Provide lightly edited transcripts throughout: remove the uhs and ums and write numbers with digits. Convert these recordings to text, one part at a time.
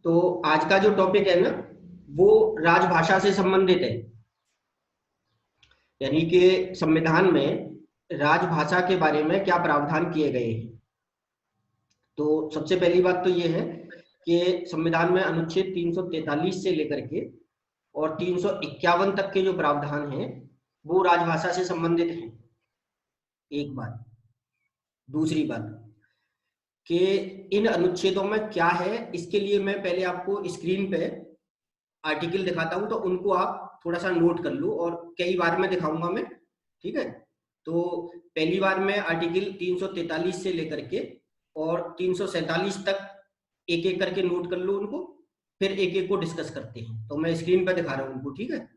तो आज का जो टॉपिक है ना, वो राजभाषा से संबंधित है। यानी कि संविधान में राजभाषा के बारे में क्या प्रावधान किए गए हैं। तो सबसे पहली बात तो ये है कि संविधान में अनुच्छेद 343 से लेकर के और 351 तक के जो प्रावधान हैं वो राजभाषा से संबंधित हैं। एक बात। दूसरी बात कि इन अनुच्छेदों में क्या है, इसके लिए मैं पहले आपको स्क्रीन पे आर्टिकल दिखाता हूं, तो उनको आप थोड़ा सा नोट कर लो और कई बार में दिखाऊंगा मैं। ठीक है, तो पहली बार में आर्टिकल 343 से लेकर के और 347 तक एक एक करके नोट कर लो उनको, फिर एक एक को डिस्कस करते हैं। तो मैं स्क्रीन पर दिखा रहा हूं उनको। ठीक है,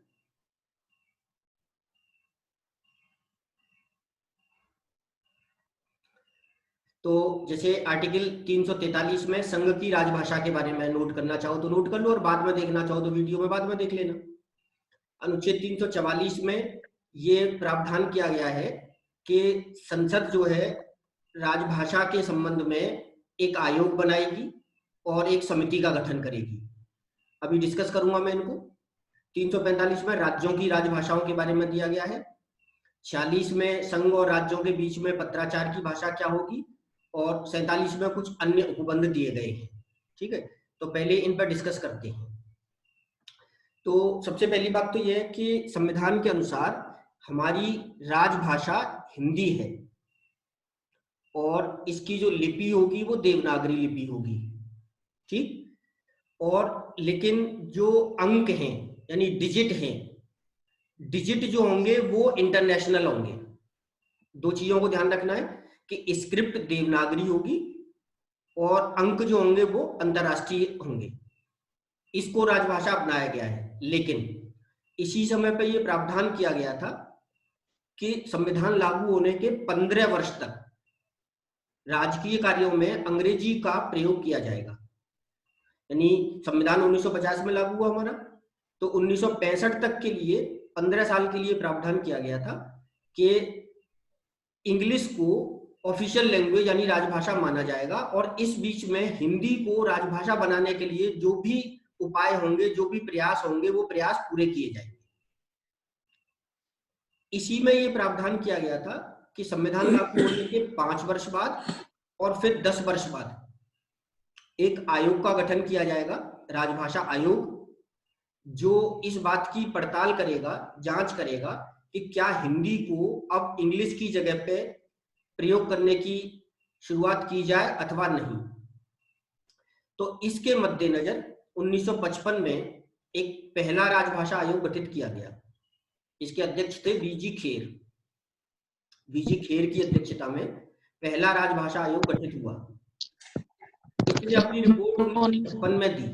तो जैसे आर्टिकल 343 में संघ की राजभाषा के बारे में नोट करना चाहो तो नोट कर लो, और बाद में देखना चाहो तो वीडियो में बाद में देख लेना। अनुच्छेद 344 में ये प्रावधान किया गया है कि संसद जो है राजभाषा के संबंध में एक आयोग बनाएगी और एक समिति का गठन करेगी। अभी डिस्कस करूंगा मैं इनको। 345 में राज्यों की राजभाषाओं के बारे में दिया गया है। 46 में संघ और राज्यों के बीच में पत्राचार की भाषा क्या होगी, और 47 में कुछ अन्य उपबंध दिए गए हैं। ठीक है, तो पहले इन पर डिस्कस करते हैं। तो सबसे पहली बात तो यह है कि संविधान के अनुसार हमारी राजभाषा हिंदी है और इसकी जो लिपि होगी वो देवनागरी लिपि होगी। ठीक, और लेकिन जो अंक हैं यानी डिजिट हैं, डिजिट जो होंगे वो इंटरनेशनल होंगे। दो चीजों को ध्यान रखना है कि स्क्रिप्ट देवनागरी होगी और अंक जो होंगे वो अंतरराष्ट्रीय होंगे। इसको राजभाषा अपनाया गया है। लेकिन इसी समय पर यह प्रावधान किया गया था कि संविधान लागू होने के 15 वर्ष तक राजकीय कार्यों में अंग्रेजी का प्रयोग किया जाएगा। यानी संविधान 1950 में लागू हुआ हमारा, तो 1965 तक के लिए 15 साल के लिए प्रावधान किया गया था कि इंग्लिश को ऑफिशियल लैंग्वेज यानी राजभाषा माना जाएगा, और इस बीच में हिंदी को राजभाषा बनाने के लिए जो भी उपाय होंगे, जो भी प्रयास होंगे, वो प्रयास पूरे किए जाएंगे। इसी में ये प्रावधान किया गया था कि संविधान लागू होने के 5 वर्ष बाद और फिर 10 वर्ष बाद एक आयोग का गठन किया जाएगा, राजभाषा आयोग, जो इस बात की पड़ताल करेगा, जांच करेगा कि क्या हिंदी को अब इंग्लिश की जगह पे प्रयोग करने की शुरुआत की जाए अथवा नहीं। तो इसके मद्देनजर 1955 में एक पहला राजभाषा आयोग गठित किया गया। इसके अध्यक्ष थे वीजी खेर। वीजी खेर की अध्यक्षता में पहला राजभाषा आयोग गठित हुआ। इसने अपनी रिपोर्ट 1956 में दी।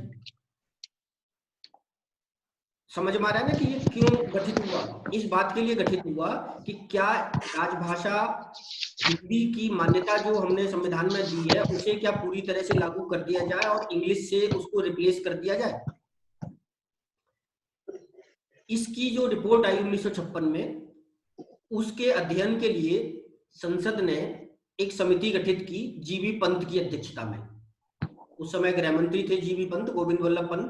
समझ में आ रहा है ना कि ये क्यों गठित हुआ? इस बात के लिए गठित हुआ कि क्या राजभाषा हिंदी की मान्यता जो हमने संविधान में दी है उसे क्या पूरी तरह से लागू कर दिया जाए और इंग्लिश से उसको रिप्लेस कर दिया जाए। इसकी जो रिपोर्ट आई 1956 में, उसके अध्ययन के लिए संसद ने एक समिति गठित की जीबी पंत की अध्यक्षता में। उस समय गृह मंत्री थे जीबी पंत, गोविंद वल्लभ पंत,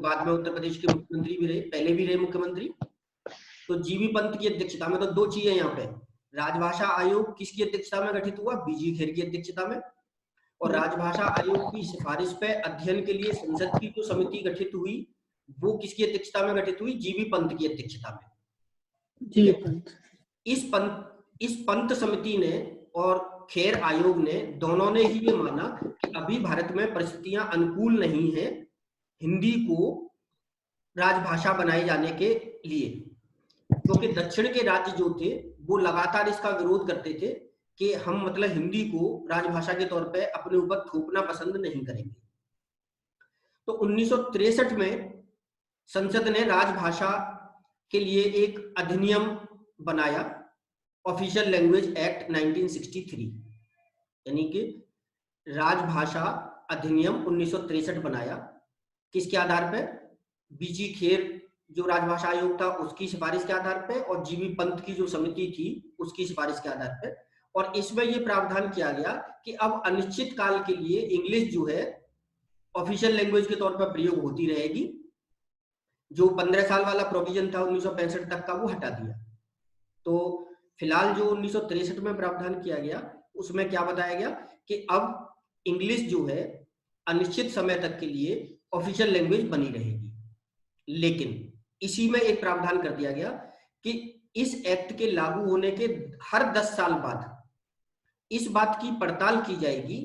बाद में उत्तर प्रदेश के मुख्यमंत्री भी रहे, पहले भी रहे मुख्यमंत्री। तो जीबी पंत की अध्यक्षता में, तो दो चीजें यहाँ पे, राजभाषा आयोग किसकी अध्यक्षता में गठित हुआ? बीजी खेर की अध्यक्षता में। और राजभाषा आयोग की सिफारिश पे अध्ययन के लिए संसद की जो समिति गठित हुई वो किसकी अध्यक्षता में गठित हुई? जीबी पंत की अध्यक्षता में। जी पंत। इस पंत समिति ने और खेर आयोग ने, दोनों ने ही ये माना कि अभी भारत में परिस्थितियां अनुकूल नहीं है हिंदी को राजभाषा बनाए जाने के लिए, क्योंकि दक्षिण के राज्य जो थे वो लगातार इसका विरोध करते थे कि हम मतलब हिंदी को राजभाषा के तौर पे अपने ऊपर थोपना पसंद नहीं करेंगे। तो 1963 में संसद ने राजभाषा के लिए एक अधिनियम बनाया, ऑफिशियल लैंग्वेज एक्ट 1963, यानी कि राजभाषा अधिनियम 1963 बनाया। किसके आधार पर? बीजी खेर जो राजभाषा आयोग था उसकी सिफारिश के आधार पर, और जीबी पंत की जो समिति थी उसकी सिफारिश के आधार पर। और इसमें यह प्रावधान किया गया कि अब अनिश्चित काल के लिए इंग्लिश जो है ऑफिशियल लैंग्वेज के तौर पर प्रयोग होती रहेगी। जो 15 साल वाला प्रोविजन था 1965 तक का, वो हटा दिया। तो फिलहाल जो 1963 में प्रावधान किया गया, उसमें क्या बताया गया कि अब इंग्लिश जो है अनिश्चित समय तक के लिए ऑफिशियल लैंग्वेज बनी रहेगी। लेकिन इसी में एक प्रावधान कर दिया गया कि इस एक्ट के लागू होने के हर 10 साल बाद इस बात की पड़ताल की जाएगी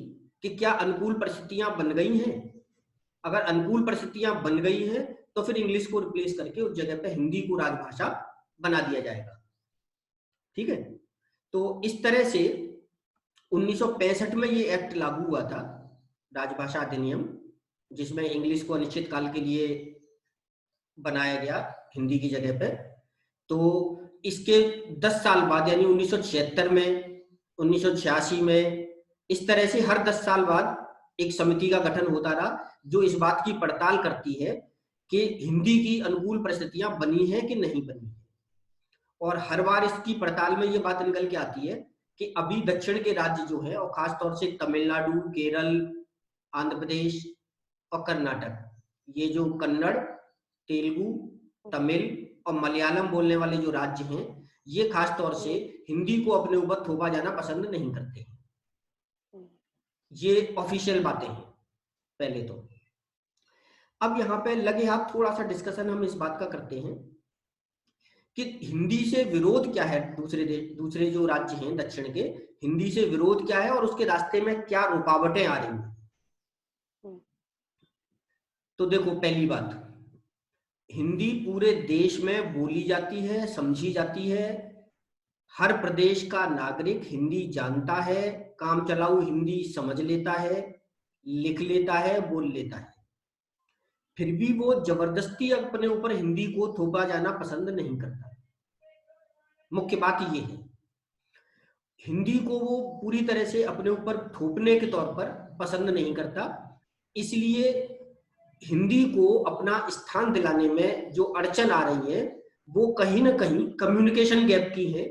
कि क्या अनुकूल परिस्थितियां बन गई हैं। अगर अनुकूल परिस्थितियां बन गई हैं तो फिर इंग्लिश को रिप्लेस करके उस जगह पे हिंदी को राजभाषा बना दिया जाएगा। ठीक है, तो इस तरह से 1965 में ये एक्ट लागू हुआ था, राजभाषा अधिनियम, जिसमें इंग्लिश को अनिश्चित काल के लिए बनाया गया हिंदी की जगह पे। तो इसके 10 साल बाद यानी 1976 में, 1986 में, इस तरह से हर 10 साल बाद एक समिति का गठन होता रहा जो इस बात की पड़ताल करती है कि हिंदी की अनुकूल परिस्थितियां बनी हैं कि नहीं बनी है। और हर बार इसकी पड़ताल में ये बात निकल के आती है कि अभी दक्षिण के राज्य जो है, और खासतौर से तमिलनाडु, केरल, आंध्र प्रदेश और कर्नाटक, ये जो कन्नड़, तेलुगु, तमिल और मलयालम बोलने वाले जो राज्य हैं, ये खास तौर से हिंदी को अपने ऊपर थोपा जाना पसंद नहीं करते। ये ऑफिशियल बातें हैं पहले तो। अब यहाँ पे लगे हाथ थोड़ा सा डिस्कशन हम इस बात का करते हैं कि हिंदी से विरोध क्या है। दूसरे जो राज्य हैं दक्षिण के, हिंदी से विरोध क्या है और उसके रास्ते में क्या रुकावटें आ रही हैं। तो देखो, पहली बात, हिंदी पूरे देश में बोली जाती है, समझी जाती है। हर प्रदेश का नागरिक हिंदी जानता है, काम चलाऊ हिंदी समझ लेता है, लिख लेता है, बोल लेता है। फिर भी वो जबरदस्ती अपने ऊपर हिंदी को थोपा जाना पसंद नहीं करता। मुख्य बात ये है, हिंदी को वो पूरी तरह से अपने ऊपर थोपने के तौर पर पसंद नहीं करता। इसलिए हिंदी को अपना स्थान दिलाने में जो अड़चन आ रही है वो कहीं ना कहीं कम्युनिकेशन गैप की है।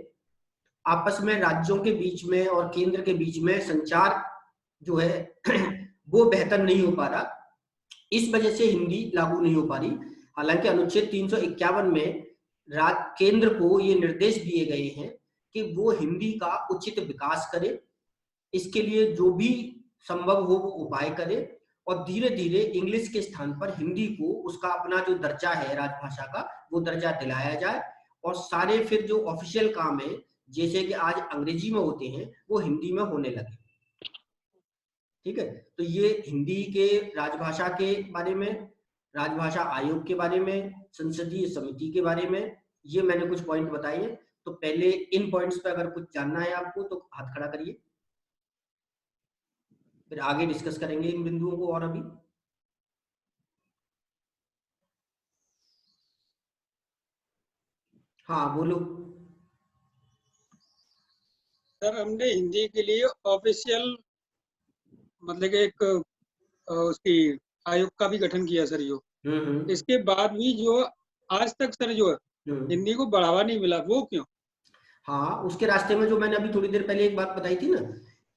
आपस में राज्यों के बीच में और केंद्र के बीच में संचार जो है वो बेहतर नहीं हो पा रहा। इस वजह से हिंदी लागू नहीं हो पा रही। हालांकि अनुच्छेद 351 में केंद्र को ये निर्देश दिए गए हैं कि वो हिंदी का उचित विकास करे, इसके लिए जो भी संभव हो वो उपाय करे और धीरे धीरे इंग्लिश के स्थान पर हिंदी को उसका अपना जो दर्जा है राजभाषा का, वो दर्जा दिलाया जाए। और सारे फिर जो ऑफिशियल काम है जैसे कि आज अंग्रेजी में होते हैं वो हिंदी में होने लगे। ठीक है, तो ये हिंदी के राजभाषा के बारे में, राजभाषा आयोग के बारे में, संसदीय समिति के बारे में, ये मैंने कुछ पॉइंट बताए हैं। तो पहले इन पॉइंट्स पे अगर कुछ जानना है आपको तो हाथ खड़ा करिए, फिर आगे डिस्कस करेंगे इन बिंदुओं को। और अभी हाँ बोलो। सर, हमने हिंदी के लिए ऑफिशियल मतलब एक उसकी आयोग का भी गठन किया सर। जो इसके बाद भी जो आज तक सर जो हिंदी को बढ़ावा नहीं मिला, वो क्यों? हाँ, उसके रास्ते में जो मैंने अभी थोड़ी देर पहले एक बात बताई थी ना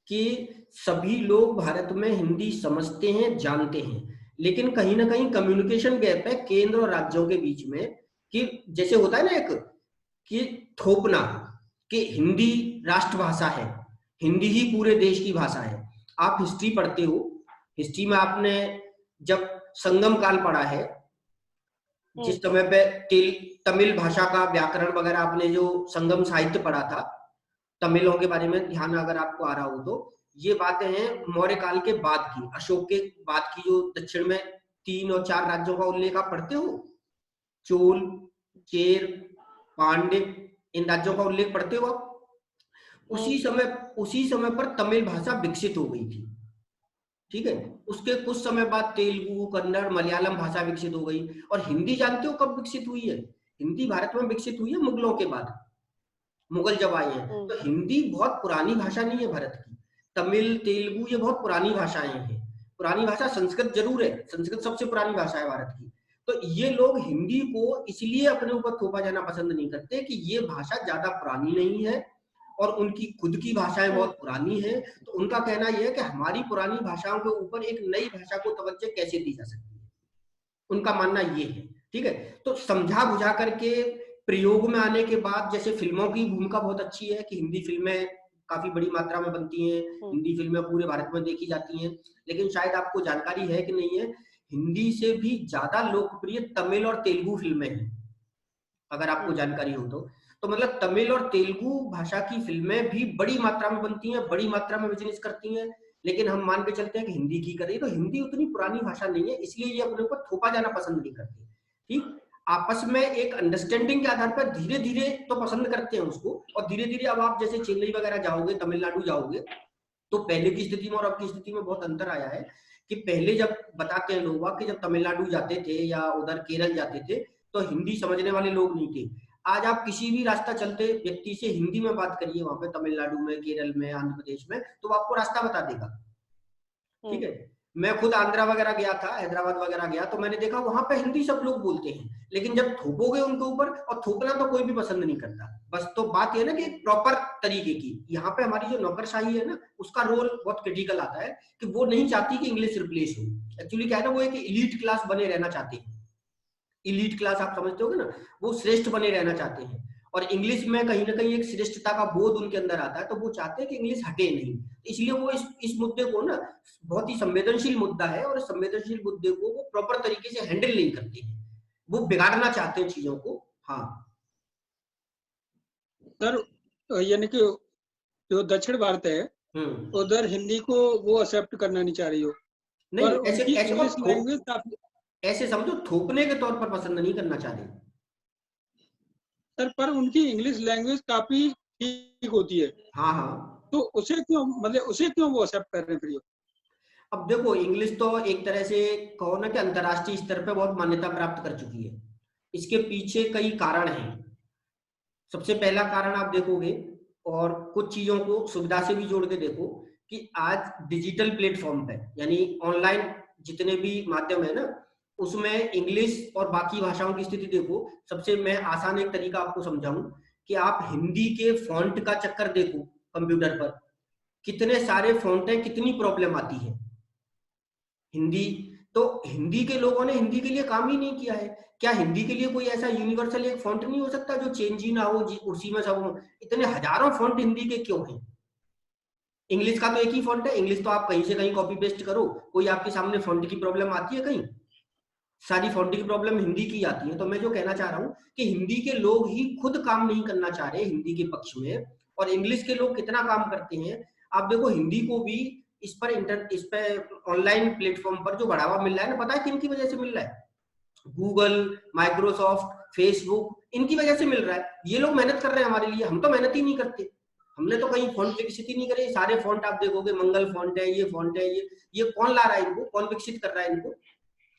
कि सभी लोग भारत में हिंदी समझते हैं, जानते हैं, लेकिन कहीं ना कहीं कम्युनिकेशन गैप है केंद्र और राज्यों के बीच में। कि जैसे होता है ना एक कि थोपना कि हिंदी राष्ट्रभाषा है, हिंदी ही पूरे देश की भाषा है। आप हिस्ट्री पढ़ते हो, हिस्ट्री में आपने जब संगम काल पढ़ा है, जिस समय पे तमिल भाषा का व्याकरण वगैरह आपने जो संगम साहित्य पढ़ा था, तमिलों के बारे में ध्यान अगर आपको आ रहा हो तो ये बातें हैं मौर्य काल के बाद की, अशोक के बाद की, जो दक्षिण में 3 और 4 राज्यों का उल्लेख आप पढ़ते हो, चोल, चेर, पांड्य, इन राज्यों का उल्लेख पढ़ते हो आप। उसी समय पर तमिल भाषा विकसित हो गई थी। ठीक है, उसके कुछ समय बाद तेलुगु, कन्नड़, मलयालम भाषा विकसित हो गई। और हिंदी जानते हो कब विकसित हुई है? हिंदी भारत में विकसित हुई है मुगलों के बाद, मुगल जब आए हैं। तो हिंदी बहुत पुरानी भाषा नहीं है भारत की। तमिल, तेलुगु ये बहुत पुरानी भाषाएं हैं। पुरानी भाषा संस्कृत जरूर है, संस्कृत सबसे पुरानी भाषा है भारत की। तो ये लोग हिंदी को इसलिए अपने ऊपर थोपा जाना पसंद नहीं करते कि ये भाषा ज्यादा पुरानी नहीं है और उनकी खुद की भाषाएं बहुत पुरानी हैं, तो उनका कहना यह है कि हमारी पुरानी भाषाओं के ऊपर एक नई भाषा को तवज्जो कैसे दी जा सकती है, उनका मानना ये है। ठीक है, तो समझा बुझा करके प्रयोग में आने के बाद, जैसे फिल्मों की भूमिका बहुत अच्छी है कि हिंदी फिल्में काफी बड़ी मात्रा में बनती हैं, हिंदी फिल्में पूरे भारत में देखी जाती हैं, लेकिन शायद आपको जानकारी है कि नहीं है, हिंदी से भी ज्यादा लोकप्रिय तमिल और तेलुगु फिल्में हैं, अगर आपको जानकारी हो तो मतलब तमिल और तेलुगु भाषा की फिल्में भी बड़ी मात्रा में बनती हैं, बड़ी मात्रा में बिजनेस करती हैं, लेकिन हम मान के चलते हैं कि हिंदी की करिए, तो हिंदी उतनी पुरानी भाषा नहीं है, इसलिए ये अपने ऊपर थोपा जाना पसंद नहीं करती। ठीक, आपस में एक अंडरस्टैंडिंग के आधार पर धीरे धीरे तो पसंद करते हैं उसको, और धीरे धीरे अब आप जैसे चेन्नई वगैरह जाओगे, तमिलनाडु जाओगे, तो पहले की स्थिति में और अब की स्थिति में बहुत अंतर आया है कि पहले जब बताते हैं लोग कि जब तमिलनाडु जाते थे या उधर केरल जाते थे तो हिंदी समझने वाले लोग नहीं थे। आज आप किसी भी रास्ता चलते व्यक्ति से हिंदी में बात करिए, वहां पे तमिलनाडु में, केरल में, आंध्र प्रदेश में, तो वो आपको रास्ता बता देगा। ठीक है, मैं खुद आंध्रा वगैरह गया था, हैदराबाद वगैरह गया, तो मैंने देखा वहां पे हिंदी सब लोग बोलते हैं, लेकिन जब थोपोगे उनके ऊपर, और थोपना तो कोई भी पसंद नहीं करता, बस तो बात ये ना कि प्रॉपर तरीके की, यहाँ पे हमारी जो नौकरशाही है ना, उसका रोल बहुत क्रिटिकल आता है कि वो नहीं चाहती कि इंग्लिश रिप्लेस हो। एक्चुअली क्या है ना, वो एक इलीट क्लास बने रहना चाहते हैं, इलीट क्लास आप समझते होगे ना, वो श्रेष्ठ बने रहना चाहते हैं, और इंग्लिश में कहीं ना कहीं एक श्रेष्ठता का बोध उनके अंदर आता है, तो वो चाहते हैं कि इंग्लिश हटे नहीं, इसलिए वो इस मुद्दे को ना, बहुत ही संवेदनशील मुद्दा है, और संवेदनशील मुद्दे को वो प्रॉपर तरीके से हैंडल नहीं करते हैं, वो बिगाड़ना चाहते हैं चीजों को। हाँ सर, यानी कि जो दक्षिण भारत है उधर हिंदी को वो एक्सेप्ट करना नहीं चाह रही हो, नहीं, पर ऐसे उनकी ऐसे इंग्लिश लैंग्वेज काफी, ऐसे समझो थोपने के तौर पर पसंद नहीं करना चाह रहे सर, पर उनकी इंग्लिश लैंग्वेज काफी ठीक होती है। हाँ हाँ, तो उसे क्यों, मतलब उसे क्यों वो एक्सेप्ट कर रहे हैं फिर? अब देखो इंग्लिश तो एक तरह से कहो ना कि अंतर्राष्ट्रीय स्तर पर बहुत मान्यता प्राप्त कर चुकी है, इसके पीछे कई कारण हैं। सबसे पहला कारण आप देखोगे, और कुछ चीजों को सुविधा से भी जोड़ के देखो, कि आज डिजिटल प्लेटफॉर्म पे, यानी ऑनलाइन जितने भी माध्यम है ना, उसमें इंग्लिश और बाकी भाषाओं की स्थिति देखो। सबसे मैं आसान एक तरीका आपको समझाऊं कि आप हिंदी के फॉन्ट का चक्कर देखो, कंप्यूटर पर कितने सारे फॉन्ट हैं, कितनी प्रॉब्लम आती है हिंदी। तो हिंदी के लोगों ने हिंदी के लिए काम ही नहीं किया है। क्या हिंदी के लिए कोई ऐसा यूनिवर्सल एक फॉन्ट नहीं हो सकता जो चेंज ही ना हो, उसी में सब हो? इतने हजारों फॉन्ट हिंदी के क्यों हैं? इंग्लिश का तो एक ही फॉन्ट है, इंग्लिश तो आप कहीं से कहीं कॉपी पेस्ट करो, कोई आपके सामने फॉन्ट की प्रॉब्लम आती है कहीं? सारी फॉन्ट की प्रॉब्लम हिंदी की आती है। तो मैं जो कहना चाह रहा हूं कि हिंदी के लोग ही खुद काम नहीं करना चाह रहे हिंदी के पक्ष में, और इंग्लिश के लोग कितना काम करते हैं। आप देखो हिंदी को भी इस पर ऑनलाइन प्लेटफॉर्म पर जो बढ़ावा मिल रहा है ना, पता है किन की वजह से मिल रहा है? गूगल, माइक्रोसॉफ्ट, फेसबुक, इनकी वजह से मिल रहा है। ये लोग मेहनत कर रहे हैं हमारे लिए, हम तो मेहनत ही नहीं करते। हमने तो कहीं फॉन्ट विकसित ही नहीं करे। सारे फॉन्ट आप देखोगे मंगल फॉन्ट है, ये फॉन्ट है, ये कौन ला रहा है इनको? कौन विकसित कर रहा है इनको?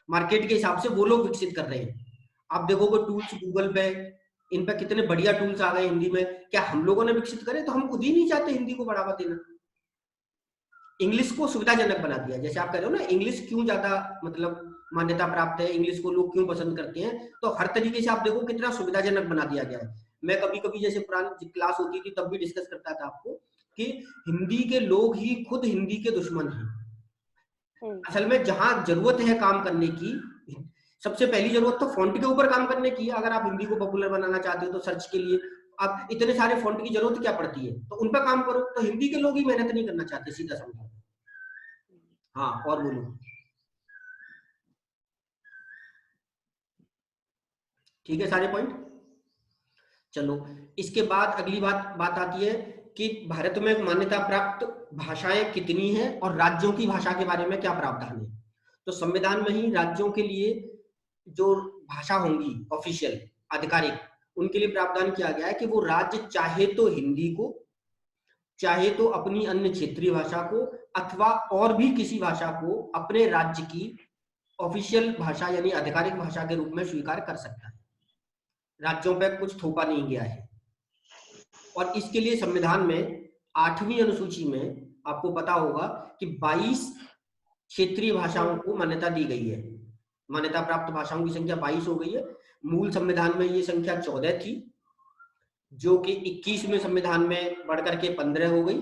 मार्केट के हिसाब से वो लोग विकसित कर रहे हैं। आप देखोगे टूल्स गूगल पे, इन पे कितने बढ़िया टूल्स आ गए हिंदी में। क्या हम लोगों ने विकसित करे? तो हम खुद ही नहीं चाहते हिंदी को बढ़ावा देना। इंग्लिश को सुविधाजनक बना दिया। जैसे आप कह रहे हो ना, इंग्लिश क्यों ज्यादा मतलब मान्यता प्राप्त है, इंग्लिश को लोग क्यों पसंद करते हैं, तो हर तरीके से आप देखो कितना सुविधाजनक बना दिया गया है। मैं कभी कभी जैसे पुरानी क्लास होती थी तब भी डिस्कस करता था आपको कि हिंदी के लोग ही खुद हिंदी के दुश्मन हैं। असल में जहां जरूरत है काम करने की, सबसे पहली जरूरत तो फॉन्ट के ऊपर काम करने की है। अगर आप हिंदी को पॉपुलर बनाना चाहते हो तो सर्च के लिए आप इतने सारे फॉन्ट की जरूरत क्या पड़ती है, तो उन पर काम करो। तो हिंदी के लोग ही मेहनत नहीं करना चाहते, सीधा समझो। हाँ, और बोलो। ठीक है, सारे पॉइंट। चलो, इसके बाद अगली बात आती है कि भारत में मान्यता प्राप्त भाषाएं कितनी हैं और राज्यों की भाषा के बारे में क्या प्रावधान है। तो संविधान में ही राज्यों के लिए जो भाषा होंगी ऑफिशियल, आधिकारिक, उनके लिए प्रावधान किया गया है कि वो राज्य चाहे तो हिंदी को, चाहे तो अपनी अन्य क्षेत्रीय भाषा को, अथवा और भी किसी भाषा को अपने राज्य की ऑफिशियल भाषा यानी आधिकारिक भाषा के रूप में स्वीकार कर सकता है। राज्यों पर कुछ थोपा नहीं गया है। और इसके लिए संविधान में 8वीं अनुसूची में आपको पता होगा कि 22 क्षेत्रीय भाषाओं को मान्यता दी गई है। मान्यता प्राप्त भाषाओं की संख्या 22 हो गई है। मूल संविधान में ये संख्या 14 थी। जो कि 21वें संविधान में बढ़कर के 15 हो गई,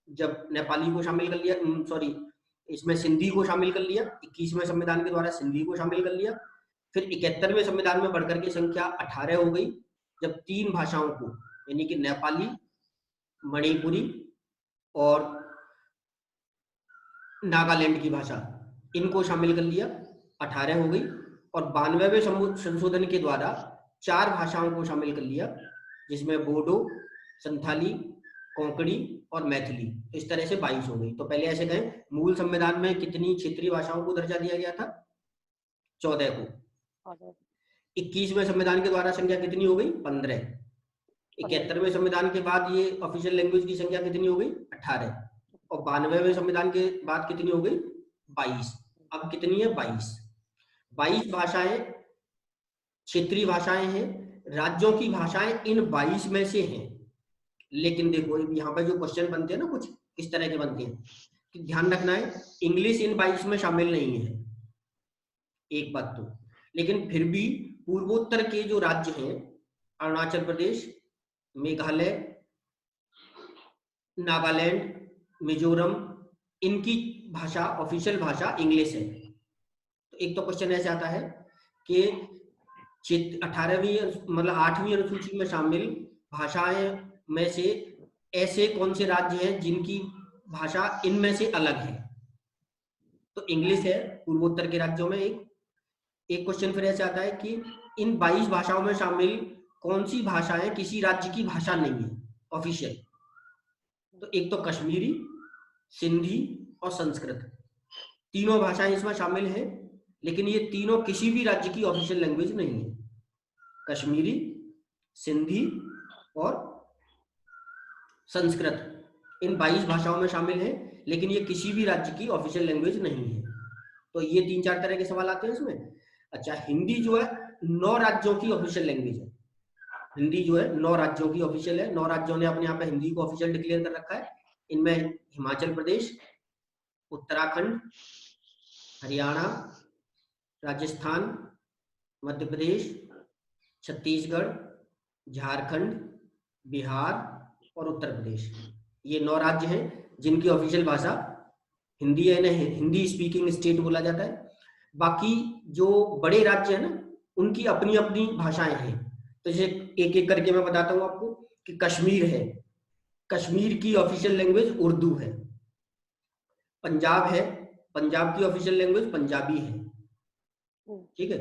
जब नेपाली को शामिल कर लिया, सॉरी इसमें सिंधी को शामिल कर लिया, 21वें संविधान के द्वारा सिंधी को शामिल कर लिया। फिर 71वें संविधान में बढ़कर के संख्या 18 हो गई, जब 3 भाषाओं को यानी कि नेपाली, मणिपुरी और नागालैंड की भाषा, इनको शामिल कर लिया, 18 हो गई। और 92वें संशोधन के द्वारा 4 भाषाओं को शामिल कर लिया, जिसमें बोडो, संथाली, कोंकणी और मैथिली। तो इस तरह से 22 हो गई। तो पहले ऐसे कहें, मूल संविधान में कितनी क्षेत्रीय भाषाओं को दर्जा दिया गया था? 14 को। 21वें संविधान के द्वारा संख्या कितनी हो गई? 15। 71वें संविधान के बाद ये ऑफिशियल लैंग्वेज की संख्या कितनी हो गई? 18। और 92वें संविधान के बाद कितनी हो गई? 22। अब कितनी है? 22। 22 भाषाएं क्षेत्रीय भाषाएं हैं। राज्यों की भाषाएं इन 22 में से हैं। लेकिन देखो यहाँ पर जो क्वेश्चन बनते हैं ना, कुछ इस तरह के बनते हैं कि ध्यान रखना है, इंग्लिश इन 22 में शामिल नहीं है, एक बात तो। लेकिन फिर भी पूर्वोत्तर के जो राज्य हैं, अरुणाचल प्रदेश, मेघालय, नागालैंड, मिजोरम, इनकी भाषा, ऑफिशियल भाषा इंग्लिश है। तो एक तो क्वेश्चन ऐसे आता है कि 18वीं मतलब 8वीं अनुसूची में शामिल भाषाएं में से ऐसे कौन से राज्य हैं जिनकी भाषा इनमें से अलग है? तो इंग्लिश है पूर्वोत्तर के राज्यों में। एक क्वेश्चन फिर ऐसे आता है कि इन 22 भाषाओं में शामिल कौन सी भाषाएं किसी राज्य की भाषा नहीं है ऑफिशियल? तो एक तो कश्मीरी, सिंधी और संस्कृत, तीनों भाषाएं इसमें शामिल हैं, लेकिन ये तीनों किसी भी राज्य की ऑफिशियल लैंग्वेज नहीं है। कश्मीरी, सिंधी और संस्कृत इन 22 भाषाओं में शामिल है, लेकिन ये किसी भी राज्य की ऑफिशियल लैंग्वेज नहीं है। तो ये 3-4 तरह के सवाल आते हैं इसमें। अच्छा, हिंदी जो है 9 राज्यों की ऑफिशियल लैंग्वेज है। हिंदी जो है 9 राज्यों की ऑफिशियल है। 9 राज्यों ने अपने यहाँ पे हिंदी को ऑफिशियल डिक्लेयर कर रखा है। इनमें हिमाचल प्रदेश, उत्तराखंड, हरियाणा, राजस्थान, मध्य प्रदेश, छत्तीसगढ़, झारखंड, बिहार और उत्तर प्रदेश। ये 9 राज्य हैं जिनकी ऑफिशियल भाषा हिंदी है। इन्हें हिंदी स्पीकिंग स्टेट बोला जाता है। बाकी जो बड़े राज्य हैं ना, उनकी अपनी अपनी भाषाएं हैं। तो जैसे एक एक करके मैं बताता हूँ आपको कि कश्मीर है, कश्मीर की ऑफिशियल लैंग्वेज उर्दू है। पंजाब है, पंजाब की ऑफिशियल लैंग्वेज पंजाबी है। ठीक है।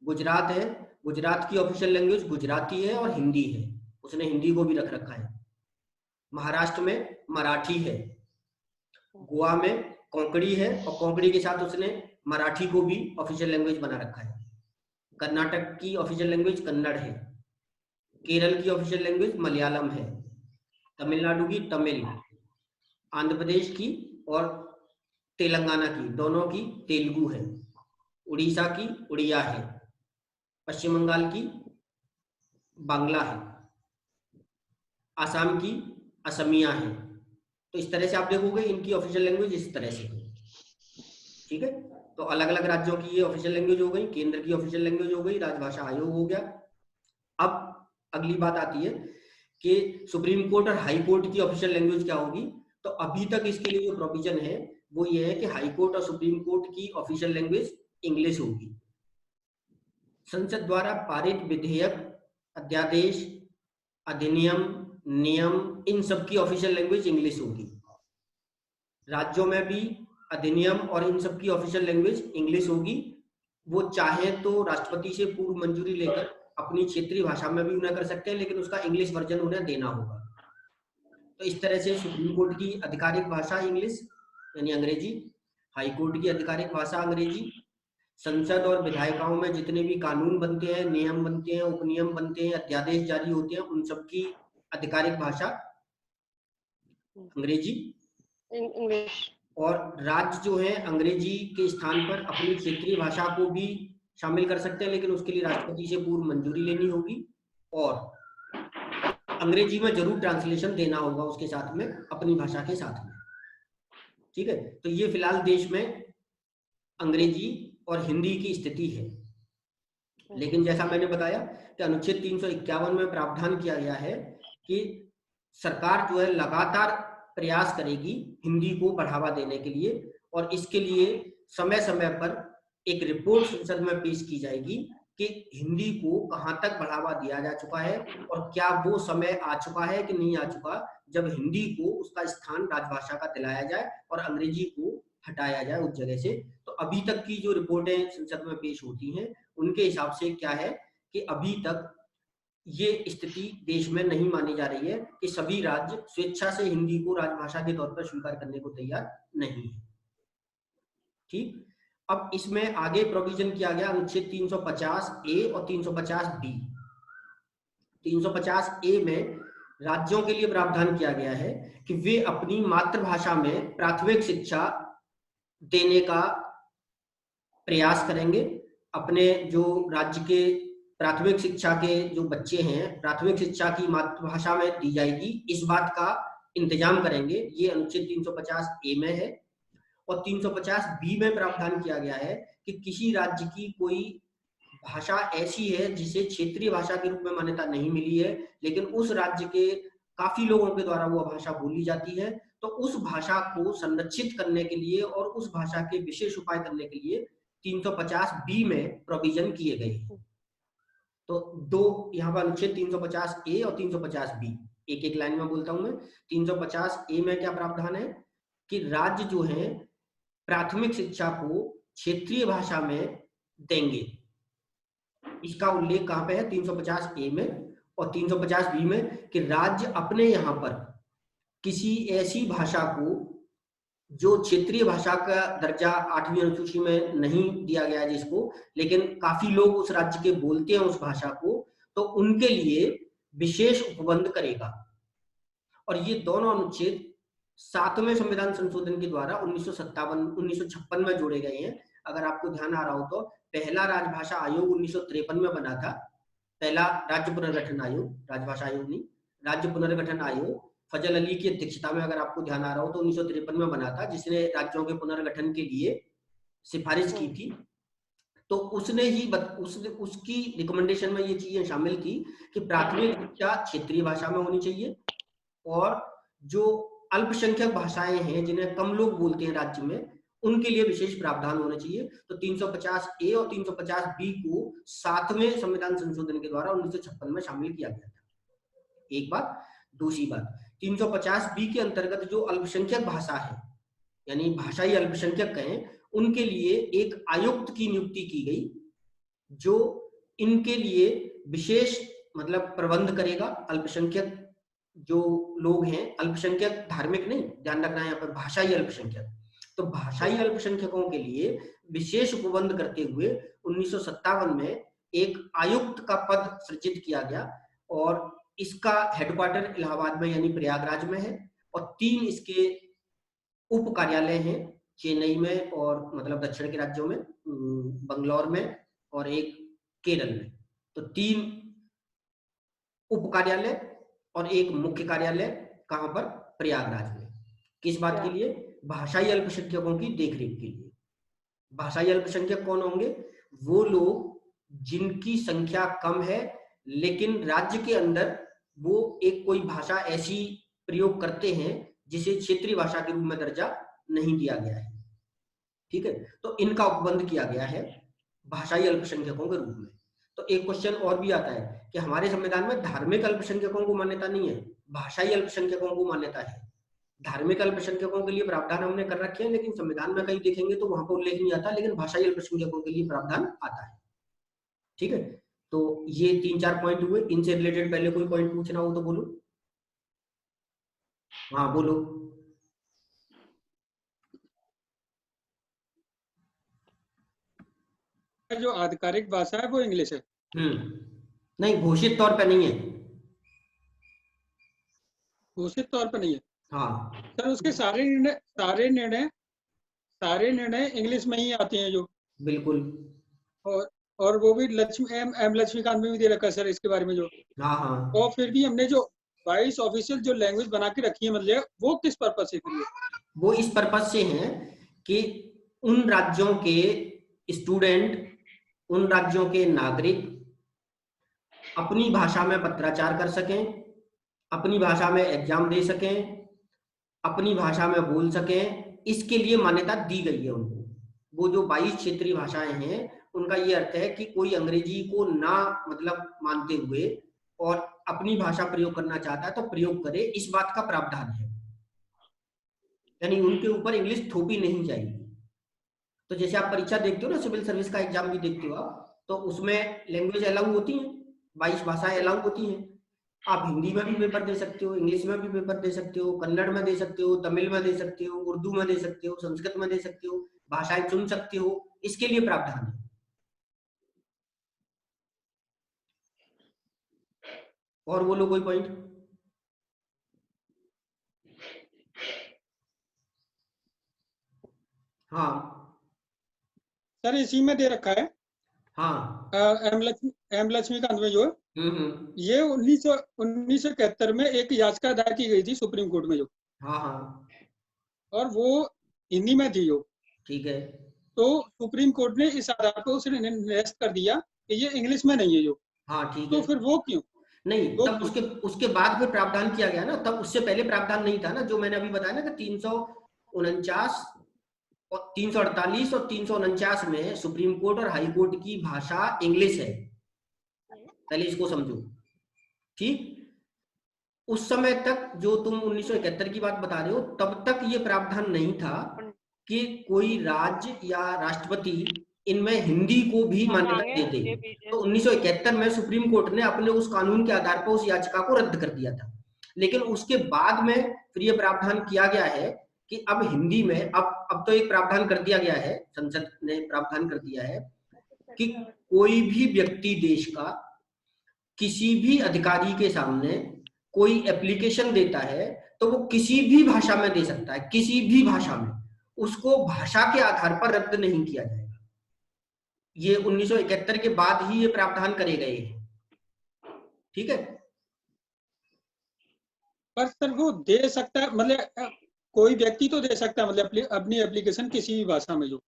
गुजरात है, गुजरात की ऑफिशियल लैंग्वेज गुजराती है और हिंदी है, उसने हिंदी को भी रख रखा है। महाराष्ट्र में मराठी है, गोवा में कोंकणी है और कोंकणी के साथ उसने मराठी को भी ऑफिशियल लैंग्वेज बना रखा है। कर्नाटक की ऑफिशियल लैंग्वेज कन्नड़ है, केरल की ऑफिशियल लैंग्वेज मलयालम है, तमिलनाडु की तमिल, आंध्र प्रदेश की और तेलंगाना की दोनों की तेलुगु है, उड़ीसा की उड़िया है, पश्चिम बंगाल की बांग्ला है, आसाम की असमिया है। तो इस तरह से आप देखोगे इनकी ऑफिशियल लैंग्वेज इस तरह से है। ठीक है। तो अलग अलग राज्यों की ये ऑफिशियल लैंग्वेज हो गई, केंद्र की ऑफिशियल लैंग्वेज हो गई, राजभाषा आयोग हो गया। अब अगली बात आती है कि सुप्रीम कोर्ट और हाई कोर्ट की ऑफिशियल लैंग्वेज क्या होगी। तो अभी तक इसके लिए जो प्रोविजन है वो ये है कि हाई कोर्ट और सुप्रीम कोर्ट की ऑफिशियल लैंग्वेज इंग्लिश होगी। संसद द्वारा पारित विधेयक, अध्यादेश, अधिनियम, नियम, इन सब की ऑफिशियल लैंग्वेज इंग्लिश होगी। राज्यों में भी अधिनियम और इन सब की ऑफिशियल लैंग्वेज इंग्लिश होगी। वो चाहे तो राष्ट्रपति से पूर्व मंजूरी लेकर अपनी क्षेत्रीय भाषा में भी उन्हें कर सकते हैं, लेकिन उसका इंग्लिश वर्जन उन्हें देना होगा। तो इस तरह से सुप्रीम कोर्ट की आधिकारिक भाषा इंग्लिश यानी अंग्रेजी, हाई कोर्ट की आधिकारिक भाषा अंग्रेजी, संसद और विधायिकाओं में जितने भी कानून बनते हैं, नियम बनते हैं, उपनियम बनते हैं, अध्यादेश जारी होते हैं, उन सबकी आधिकारिक भाषा अंग्रेजी, इंग्लिश। और राज्य जो है अंग्रेजी के स्थान पर अपनी क्षेत्रीय भाषा को भी शामिल कर सकते हैं, लेकिन उसके लिए राष्ट्रपति से पूर्व मंजूरी लेनी होगी और अंग्रेजी में जरूर ट्रांसलेशन देना होगा उसके साथ में, अपनी भाषा के साथ में। ठीक है। तो ये फिलहाल देश में अंग्रेजी और हिंदी की स्थिति है। लेकिन जैसा मैंने बताया कि अनुच्छेद 351 में प्रावधान किया गया है कि सरकार जो है लगातार प्रयास करेगी हिंदी को बढ़ावा देने के लिए, और इसके लिए समय समय पर एक रिपोर्ट संसद में पेश की जाएगी कि हिंदी को कहां तक बढ़ावा दिया जा चुका है और क्या वो समय आ चुका है कि नहीं आ चुका जब हिंदी को उसका स्थान राजभाषा का दिलाया जाए और अंग्रेजी को हटाया जाए उस जगह से। तो अभी तक की जो रिपोर्टें संसद में पेश होती हैं उनके हिसाब से क्या है कि अभी तक ये स्थिति देश में नहीं मानी जा रही है कि सभी राज्य स्वेच्छा से हिंदी को राजभाषा के तौर पर स्वीकार करने को तैयार नहीं है। ठीक, अब इसमें आगे प्रोविजन किया गया अनुच्छेद 350 ए और 350 बी। 350 ए में राज्यों के लिए प्रावधान किया गया है कि वे अपनी मातृभाषा में प्राथमिक शिक्षा देने का प्रयास करेंगे। अपने जो राज्य के प्राथमिक शिक्षा के जो बच्चे हैं प्राथमिक शिक्षा की मातृभाषा में दी जाएगी, इस बात का इंतजाम करेंगे। ये अनुच्छेद 350 ए में है। और 350 बी में प्रावधान किया गया है कि किसी राज्य की कोई भाषा ऐसी है जिसे क्षेत्रीय भाषा के रूप में मान्यता नहीं मिली है, लेकिन उस राज्य के काफी लोगों के द्वारा वह भाषा बोली जाती है, तो उस भाषा को संरक्षित करने के लिए और उस भाषा के विशेष उपाय करने के लिए 350 बी में प्रोविजन किए गए हैं। तो दो यहाँ पर अनुच्छेद 350 ए और 350 बी, एक एक लाइन में बोलता हूं मैं। 350 ए में क्या प्रावधान है कि राज्य जो है प्राथमिक शिक्षा को क्षेत्रीय भाषा में देंगे। इसका उल्लेख कहां पे है? 350 ए में। और 350 बी में कि राज्य अपने यहाँ पर किसी ऐसी भाषा को जो क्षेत्रीय भाषा का दर्जा 8वीं अनुसूची में नहीं दिया गया जिसको, लेकिन काफी लोग उस राज्य के बोलते हैं उस भाषा को, तो उनके लिए विशेष उपबंध करेगा। और ये दोनों अनुच्छेद 7वें संविधान संशोधन के द्वारा 1956 में जोड़े गए हैं। अगर आपको ध्यान आ रहा हो तो पहला राजभाषा आयोग 1953 में बना था, पहला राज्य पुनर्गठन आयोग, राजभाषा आयोग नहीं, राज्य पुनर्गठन आयोग फजल अली की अध्यक्षता में, अगर आपको ध्यान आ रहा हो तो 1953 में बना था, जिसने राज्यों के पुनर्गठन के लिए सिफारिश की थी। तो उसने ही उसकी रिकमेंडेशन में ये चीजें शामिल थी कि प्राथमिक शिक्षा क्षेत्रीय भाषा में होनी चाहिए, और जो अल्पसंख्यक भाषाएं हैं जिन्हें कम लोग बोलते हैं राज्य में, उनके लिए विशेष प्रावधान होने चाहिए। तो 350 ए और 350 बी को 7वें संविधान संशोधन के द्वारा 1956 में शामिल किया गया था। एक बात। दूसरी बात, 350 बी के अंतर्गत जो अल्पसंख्यक भाषा है, यानी भाषाई अल्पसंख्यक कहें, उनके लिए एक आयुक्त की नियुक्ति की गई जो इनके लिए विशेष मतलब प्रबंध करेगा। अल्पसंख्यक जो लोग हैं, अल्पसंख्यक धार्मिक नहीं, ध्यान रखना है यहाँ पर, भाषाई अल्पसंख्यक, तो भाषाई अल्पसंख्यकों के लिए विशेष उपबंध करते हुए 1957 में एक आयुक्त का पद सृजित किया गया, और इसका हेडक्वार्टर इलाहाबाद में यानी प्रयागराज में है, और 3 इसके उप कार्यालय हैं, चेन्नई में और मतलब दक्षिण के राज्यों में, बंगलौर में और एक केरल में। तो 3 उप कार्यालय और एक मुख्य कार्यालय कहां पर? प्रयागराज में। किस बात के लिए? भाषाई अल्पसंख्यकों की देखरेख के लिए। भाषाई अल्पसंख्यक कौन होंगे? वो लोग जिनकी संख्या कम है लेकिन राज्य के अंदर वो एक कोई भाषा ऐसी प्रयोग करते हैं जिसे क्षेत्रीय भाषा के रूप में दर्जा नहीं दिया गया है। ठीक है, तो इनका उपबंध किया गया है भाषाई अल्पसंख्यकों के रूप में। तो एक क्वेश्चन और भी आता है कि हमारे संविधान में धार्मिक अल्पसंख्यकों को मान्यता नहीं है, भाषाई अल्पसंख्यकों को मान्यता है। धार्मिक अल्पसंख्यकों के लिए प्रावधान हमने कर रखे हैं, लेकिन संविधान में कहीं देखेंगे तो वहां पर उल्लेख नहीं आता, लेकिन भाषाई अल्पसंख्यकों के लिए प्रावधान आता है। ठीक है, तो ये 3-4 पॉइंट हुए। इनसे रिलेटेड पहले कोई पॉइंट पूछना हो तो बोलो। हाँ बोलो। जो आधिकारिक भाषा है वो इंग्लिश है। नहीं, घोषित तौर पे नहीं है। घोषित तौर पे नहीं है? हाँ सर, उसके सारे निर्णय इंग्लिश में ही आते हैं जो। बिल्कुल। और वो भी लक्ष्मीकांत में भी दे रखा है सर इसके बारे में जो। हाँ। और फिर भी हमने जो 22 ऑफिशियल जो लैंग्वेज बना के रखी है, मतलब वो किस पर्पज से थी? वो इस पर्पज से है कि उन राज्यों के स्टूडेंट, उन राज्यों के नागरिक अपनी भाषा में पत्राचार कर सकें, अपनी भाषा में एग्जाम दे सकें, अपनी भाषा में बोल सकें, इसके लिए मान्यता दी गई है उनको। वो जो 22 क्षेत्रीय भाषाएं हैं उनका ये अर्थ है कि कोई अंग्रेजी को ना मतलब मानते हुए और अपनी भाषा प्रयोग करना चाहता है तो प्रयोग करे, इस बात का प्रावधान है। यानी उनके ऊपर इंग्लिश थोपी नहीं जाएगी। तो जैसे आप परीक्षा देखते हो ना, सिविल सर्विस का एग्जाम भी देखते हो आप, तो उसमें लैंग्वेज अलाउ होती है, 22 भाषाएं अलाउ होती हैं। आप हिंदी में भी पेपर दे सकते हो, इंग्लिश में भी पेपर दे सकते हो, कन्नड़ में दे सकते हो, तमिल में दे सकते हो, उर्दू में दे सकते हो, संस्कृत में दे सकते हो, भाषाएं चुन सकते हो, इसके लिए प्रावधान है। और बोलो कोई पॉइंट। हाँ सर इसी में दे रखा है। हाँ एम लक्ष्मीकांत में जो ये 1971 में एक याचिका दायर की गई थी सुप्रीम कोर्ट में जो। हाँ हाँ और वो हिंदी में थी जो। ठीक है। तो सुप्रीम कोर्ट ने इस आधार पर उसे निरस्त कर दिया कि ये इंग्लिश में नहीं है जो। हाँ ठीक तो है। फिर वो क्यों नहीं, वो तब क्यों? उसके बाद फिर प्रावधान किया गया ना, तब उससे पहले प्रावधान नहीं था ना, जो मैंने अभी बताया ना कि 349 और 348 और 349 में सुप्रीम कोर्ट और हाई कोर्ट की भाषा इंग्लिश है। पहले इसको समझो, ठीक। उस समय तक जो तुम 1971 की बात बता रहे हो, तब तक ये प्रावधान नहीं था कि कोई राज्य या राष्ट्रपति इनमें हिंदी को भी मान्यता दे दे। तो 1971 में सुप्रीम कोर्ट ने अपने उस कानून के आधार पर उस याचिका को रद्द कर दिया था। लेकिन उसके बाद में फिर ये प्रावधान किया गया है कि अब हिंदी में अब तो एक प्रावधान कर दिया गया है, संसद ने प्रावधान कर दिया है कि कोई भी व्यक्ति देश का किसी भी अधिकारी के सामने कोई एप्लीकेशन देता है तो वो किसी भी भाषा में दे सकता है, किसी भी भाषा में, उसको भाषा के आधार पर रद्द नहीं किया जाएगा। ये 1971 के बाद ही ये प्रावधान करे गए हैं, ठीक है। पर सर वो दे सकता है, मतलब कोई व्यक्ति तो दे सकता है, मतलब अपनी एप्लीकेशन किसी भी भाषा में जो।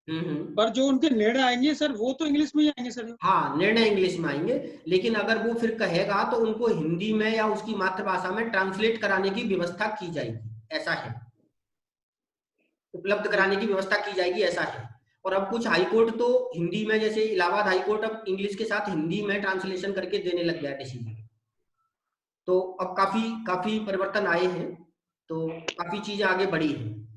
पर जो उनके निर्णय आएंगे सर वो तो इंग्लिश में ही आएंगे सर। हाँ, निर्णय इंग्लिश में आएंगे, लेकिन अगर वो फिर कहेगा तो उनको हिंदी में या उसकी मातृभाषा में ट्रांसलेट कराने की व्यवस्था की जाएगी, ऐसा है, उपलब्ध कराने की व्यवस्था की जाएगी, ऐसा है। और अब कुछ हाईकोर्ट तो हिंदी में, जैसे इलाहाबाद हाईकोर्ट अब इंग्लिश के साथ हिंदी में ट्रांसलेशन करके देने लग गया डिसीजन। तो अब काफी काफी परिवर्तन आए हैं, तो काफी चीजें आगे बढ़ी हैं।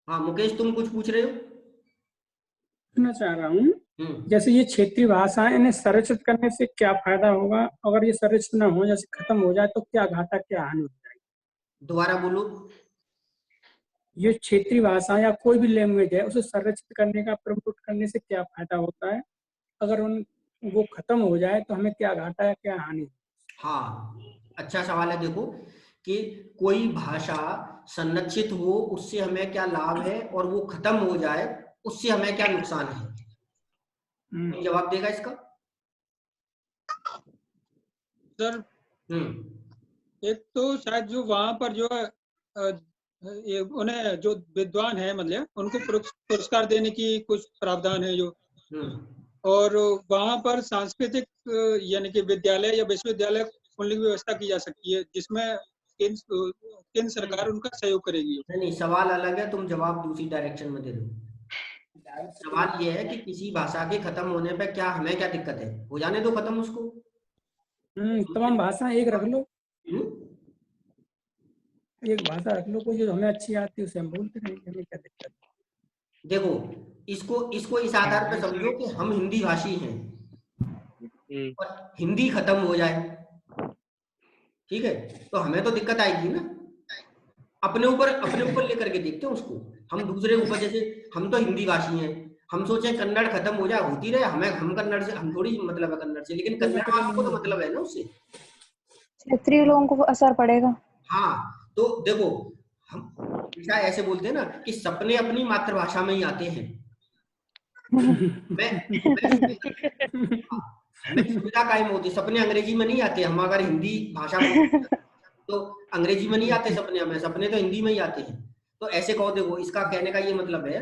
हाँ मुकेश, तुम कुछ पूछ रहे हो? पूछना चाह रहा हूँ, जैसे ये क्षेत्रीय भाषाएं, इन्हें संरक्षित करने से क्या फायदा होगा? अगर ये संरक्षित न हो, जैसे खत्म हो जाए तो क्या घाटा, क्या हानि हो जाएगी? दोबारा बोलो। ये क्षेत्रीय भाषा या कोई भी लैंग्वेज है, उसे संरक्षित करने का, प्रमोट करने से क्या फायदा होता है? अगर वो खत्म हो जाए तो हमें क्या घाटा है, क्या हानि? हाँ, अच्छा सवाल है। देखो कि कोई भाषा संरक्षित हो उससे हमें क्या लाभ है, और वो खत्म हो जाए उससे हमें क्या नुकसान है? जवाब देगा इसका? सर एक तो शायद जो वहां पर जो उन्हें जो विद्वान है, मतलब उनको पुरस्कार देने की कुछ प्रावधान है जो। और वहां पर सांस्कृतिक यानी कि विद्यालय या विश्वविद्यालय खोलने की व्यवस्था की जा सकती है, जिसमें केंद्र सरकार उनका सहयोग करेगी। नहीं, सवाल अलग है, तुम जवाब दूसरी डायरेक्शन में दे रहे हो। सवाल ये है कि किसी भाषा के खत्म होने पे क्या हमें क्या दिक्कत है? हो जाने दो खत्म उसको। तमाम भाषा एक रख लो, एक भाषा रख लो कोई जो हमें अच्छी आती है, उसे हम बोलते रहेंगे, हमें क्या दिक्कत? देखो, इसको इस आधार पर समझो कि हम हिंदी भाषी हैं और हिंदी खत्म हो जाए, ठीक है, तो हमें तो दिक्कत आएगी ना। अपने ऊपर लेकर के देखते हैं उसको। हम दूसरे ऊपर, जैसे हम तो हिंदी भाषी हैं, हम सोचे कन्नड़ खत्म हो जाए, होती रहे, हम कन्नड़ से, हम थोड़ी मतलब है कन्नड़ से, लेकिन कन्नड़ वालों को तो मतलब है ना उससे, क्षेत्रीय लोगों को असर पड़ेगा। हाँ, तो देखो हम ऐसे बोलते हैं ना कि सपने अपनी मातृभाषा में ही आते हैं। हमें सुविधा कायम होती, सपने अंग्रेजी में नहीं आते। हम अगर हिंदी भाषा तो अंग्रेजी में नहीं आते सपने, हमें सपने तो हिंदी में ही आते हैं। तो ऐसे कहो, देखो इसका कहने का ये मतलब है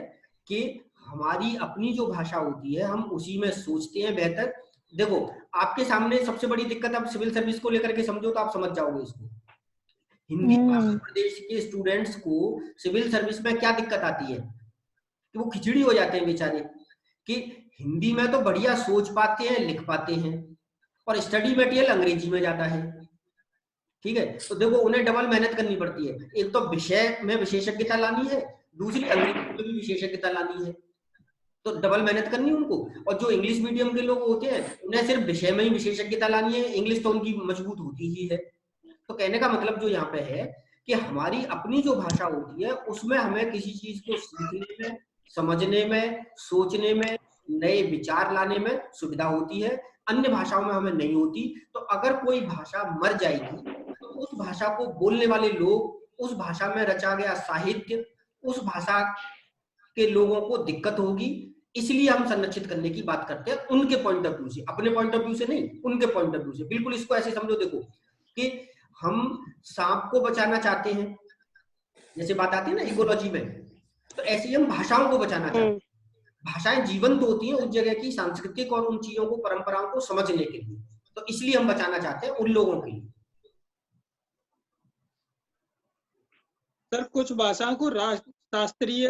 कि हमारी अपनी जो भाषा होती है हम उसी में सोचते हैं बेहतर। देखो आपके सामने सबसे बड़ी दिक्कत, आप सिविल सर्विस को लेकर के समझो तो आप समझ जाओगे इसको। हिंदी भाषी प्रदेश के स्टूडेंट्स को सिविल सर्विस में क्या दिक्कत आती है कि वो खिचड़ी हो जाते हैं बेचारे, कि हिंदी में तो बढ़िया सोच पाते हैं, लिख पाते हैं, और स्टडी मटेरियल अंग्रेजी में जाता है। ठीक है, तो देखो उन्हें डबल मेहनत करनी पड़ती है, एक तो विषय में विशेषज्ञता लानी है, दूसरी अंग्रेजी में भी विशेषज्ञता लानी है, तो डबल मेहनत करनी है उनको। और जो इंग्लिश मीडियम के लोग होते हैं उन्हें सिर्फ विषय में ही विशेषज्ञता लानी है, इंग्लिश तो उनकी मजबूत होती ही है। तो कहने का मतलब जो यहाँ पे है कि हमारी अपनी जो भाषा होती है उसमें हमें किसी चीज को सीखने में, समझने में, सोचने में, नए विचार लाने में सुविधा होती है, अन्य भाषाओं में हमें नहीं होती। तो अगर कोई भाषा मर जाएगी तो उस भाषा को बोलने वाले लोग, उस भाषा में रचा गया साहित्य, उस भाषा के लोगों को दिक्कत होगी। इसलिए हम संरक्षित करने की बात करते हैं उनके पॉइंट ऑफ व्यू से, अपने पॉइंट ऑफ व्यू से नहीं, उनके पॉइंट ऑफ व्यू से। बिल्कुल इसको ऐसे समझो, देखो कि हम सांप को बचाना चाहते हैं, जैसे बात आती है ना इकोलॉजी में, तो ऐसे ही हम भाषाओं को बचाना चाहते हैं। भाषाएं जीवंत होती हैं उस जगह की सांस्कृतिक और उन चीजों को, परंपराओं को समझने के लिए, तो इसलिए हम बचाना चाहते हैं उन लोगों के लिए। सर कुछ भाषाओं को शास्त्रीय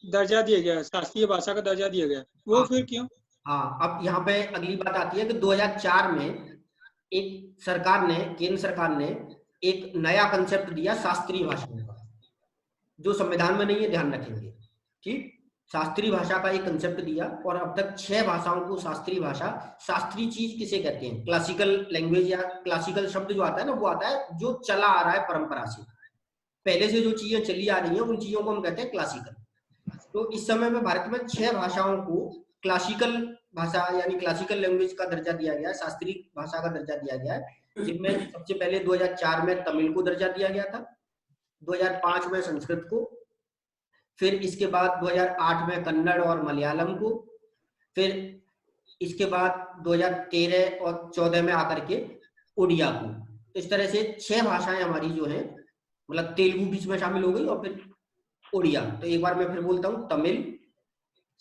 दर्जा दिया गया, शास्त्रीय भाषा का दर्जा दिया गया, वो फिर क्यों? हाँ, अब यहाँ पे अगली बात आती है कि 2004 में एक सरकार ने, केंद्र सरकार ने एक नया कंसेप्ट दिया शास्त्रीय भाषाओं का, जो संविधान में नहीं है, ध्यान रखेंगे। ठीक, शास्त्रीय भाषा का एक कंसेप्ट दिया, और अब तक 6 भाषाओं को शास्त्रीय भाषा, शास्त्रीय चीज किसे कहते हैं, क्लासिकल लैंग्वेज या क्लासिकल शब्द जो आता है ना, वो आता है जो चला आ रहा है परंपरा से, पहले से जो चीजें चली आ रही हैं उन चीजों को हम कहते हैं क्लासिकल। तो इस समय में भारत में 6 भाषाओं को क्लासिकल भाषा यानी क्लासिकल लैंग्वेज का दर्जा दिया गया है, शास्त्रीय भाषा का दर्जा दिया गया है, जिनमें सबसे पहले 2004 में तमिल को दर्जा दिया गया था, 2005 में संस्कृत को, फिर इसके बाद 2008 में कन्नड़ और मलयालम को, फिर इसके बाद 2013 और 14 में आकर के उड़िया को। तो इस तरह से 6 भाषाएं हमारी जो है, मतलब तेलुगु बीच में शामिल हो गई और फिर उड़िया। तो एक बार मैं फिर बोलता हूँ, तमिल,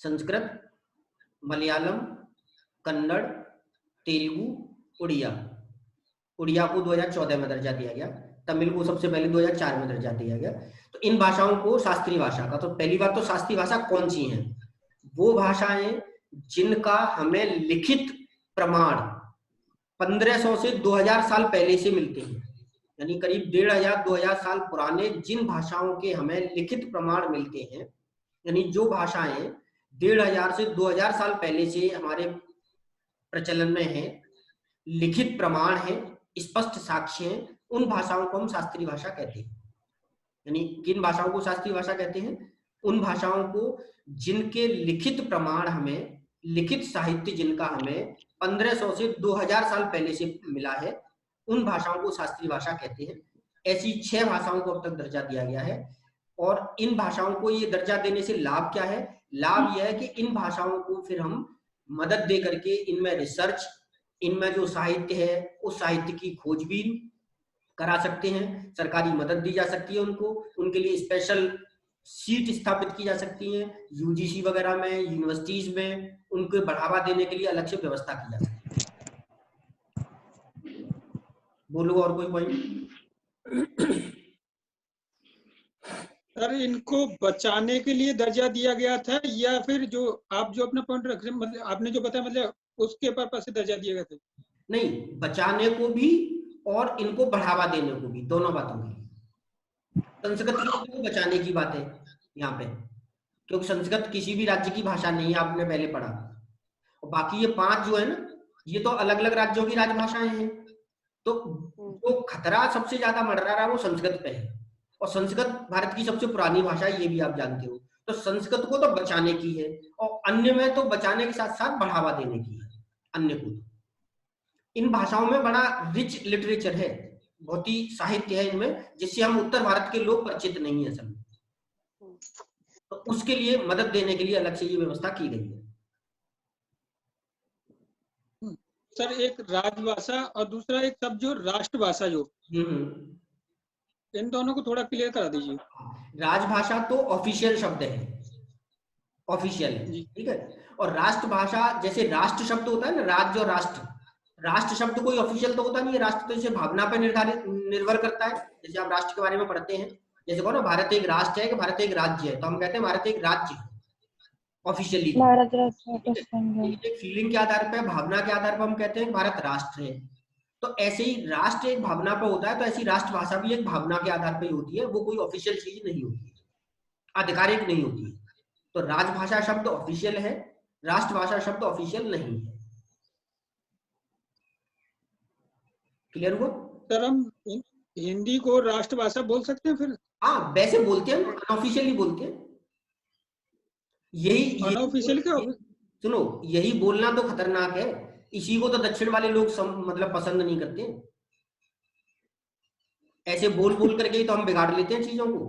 संस्कृत, मलयालम, कन्नड़, तेलुगु, उड़िया। उड़िया को 2014 में दर्जा दिया गया, तमिल को सबसे पहले 2004 में दर्जा दिया गया। तो इन भाषाओं को शास्त्रीय भाषा का, तो पहली बात तो शास्त्रीय भाषा कौन सी हैं, वो भाषाएं जिनका हमें लिखित प्रमाण 1500 से 2000 साल पहले से मिलते हैं, यानी करीब 1500-2000 साल पुराने जिन भाषाओं के हमें लिखित प्रमाण मिलते हैं, यानी जो भाषाएं 1500 से 2000 साल पहले से हमारे प्रचलन में है, लिखित प्रमाण है, स्पष्ट साक्ष्य है, उन भाषाओं को हम शास्त्रीय भाषा कहते हैं। यानी किन भाषाओं को शास्त्रीय भाषा कहते हैं, उन भाषाओं को जिनके लिखित प्रमाण हमें, लिखित साहित्य जिनका हमें 1500 से 2000 साल पहले से मिला है, उन भाषाओं को शास्त्रीय भाषा कहते हैं। ऐसी 6 भाषाओं को अब तक दर्जा दिया गया है। और इन भाषाओं को ये दर्जा देने से लाभ क्या है, लाभ यह है कि इन भाषाओं को फिर हम मदद दे करके इनमें रिसर्च, इनमें जो साहित्य है उस साहित्य की खोजबीन करा सकते हैं, सरकारी मदद दी जा सकती है उनको, उनके लिए स्पेशल सीट स्थापित की जा सकती है यूजीसी वगैरह में, यूनिवर्सिटीज में, उनको बढ़ावा देने के लिए अलग से व्यवस्था की जा सकती है। बोलो और कोई पॉइंट? सर इनको बचाने के लिए दर्जा दिया गया था, या फिर जो आप जो अपना पॉइंट रख रहे हैं, मतलब आपने जो बताया, मतलब उसके पर्पस से दर्जा दिया गया था? नहीं, बचाने को भी और इनको बढ़ावा देने को भी, दोनों बातों की। संस्कृत को बचाने की बात है यहाँ पे, क्योंकि संस्कृत किसी भी राज्य की भाषा नहीं है, आपने पहले पढ़ा। और बाकी ये 5 जो है ना, ये तो अलग अलग राज्यों की राजभाषाएं हैं। तो जो खतरा सबसे ज्यादा मंडरा रहा है वो संस्कृत पे है, और संस्कृत भारत की सबसे पुरानी भाषा है, ये भी आप जानते हो। तो संस्कृत को तो बचाने की है, और अन्य में तो बचाने के साथ साथ बढ़ावा देने की है अन्य को। इन भाषाओं में बड़ा रिच लिटरेचर है, बहुत ही साहित्य है इनमें, जिससे हम उत्तर भारत के लोग परिचित नहीं है सब, तो उसके लिए मदद देने के लिए अलग से ये व्यवस्था की गई है। सर एक राजभाषा और दूसरा एक शब्द जो राष्ट्रभाषा, जो इन दोनों को थोड़ा क्लियर करा दीजिए। राजभाषा तो ऑफिशियल शब्द है, ऑफिशियल है, ठीक है। और राष्ट्रभाषा, जैसे राष्ट्र शब्द होता है ना, राज्य और राष्ट्र, राष्ट्र शब्द कोई ऑफिशियल तो होता नहीं है। राष्ट्र तो इसे भावना पर निर्भर करता है। जैसे आप राष्ट्र के बारे में पढ़ते हैं, जैसे कहो ना भारत एक राष्ट्र है कि भारत एक राज्य है, तो हम कहते हैं भारत एक राज्य है ऑफिशियली, भारत राज्य एक फीलिंग के आधार पर, भावना के आधार पर हम कहते हैं भारत राष्ट्र है। तो ऐसे ही राष्ट्र एक भावना पर होता है, तो ऐसी राष्ट्रभाषा भी एक भावना के आधार पर होती है, वो कोई ऑफिशियल चीज नहीं होती, आधिकारिक नहीं होती है। तो राजभाषा शब्द ऑफिशियल है, राष्ट्रभाषा शब्द ऑफिशियल नहीं है। क्लियर हुआ? सर हम हिंदी को राष्ट्रभाषा बोल सकते हैं फिर? हाँ, वैसे बोलते हैं, अनऑफिशियली बोलते हैं। यही अनऑफिशियल क्या? सुनो, यही बोलना तो खतरनाक है, इसी को तो दक्षिण वाले लोग मतलब पसंद नहीं करते। ऐसे बोल बोल करके ही तो हम बिगाड़ लेते हैं चीजों को।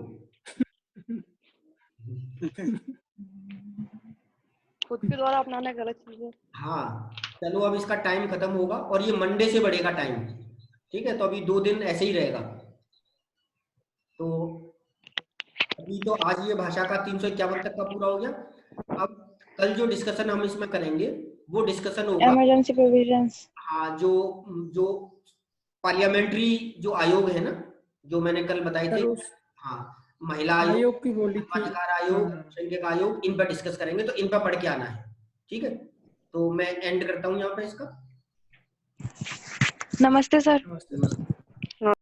खुद के द्वारा अपनाना गलत चीज है। हाँ, चलो अब इसका टाइम खत्म होगा और ये मंडे से बढ़ेगा टाइम, ठीक है। तो अभी 2 दिन ऐसे ही रहेगा। तो अभी तो आज ये भाषा का 351 तक का पूरा हो गया। अब कल जो डिस्कशन हम इसमें करेंगे वो डिस्कशन होगा इमरजेंसी प्रोविजंस। हाँ, जो पार्लियामेंट्री जो आयोग है ना, जो मैंने कल बताए थे, हाँ, महिला आयोग की बोली थी, अधिकार आयोग, संघीय आयोग, इन पर डिस्कस करेंगे। तो इन पर पढ़ के आना है, ठीक है। तो मैं एंड करता हूँ यहाँ पे इसका। नमस्ते सर। नमस्ते।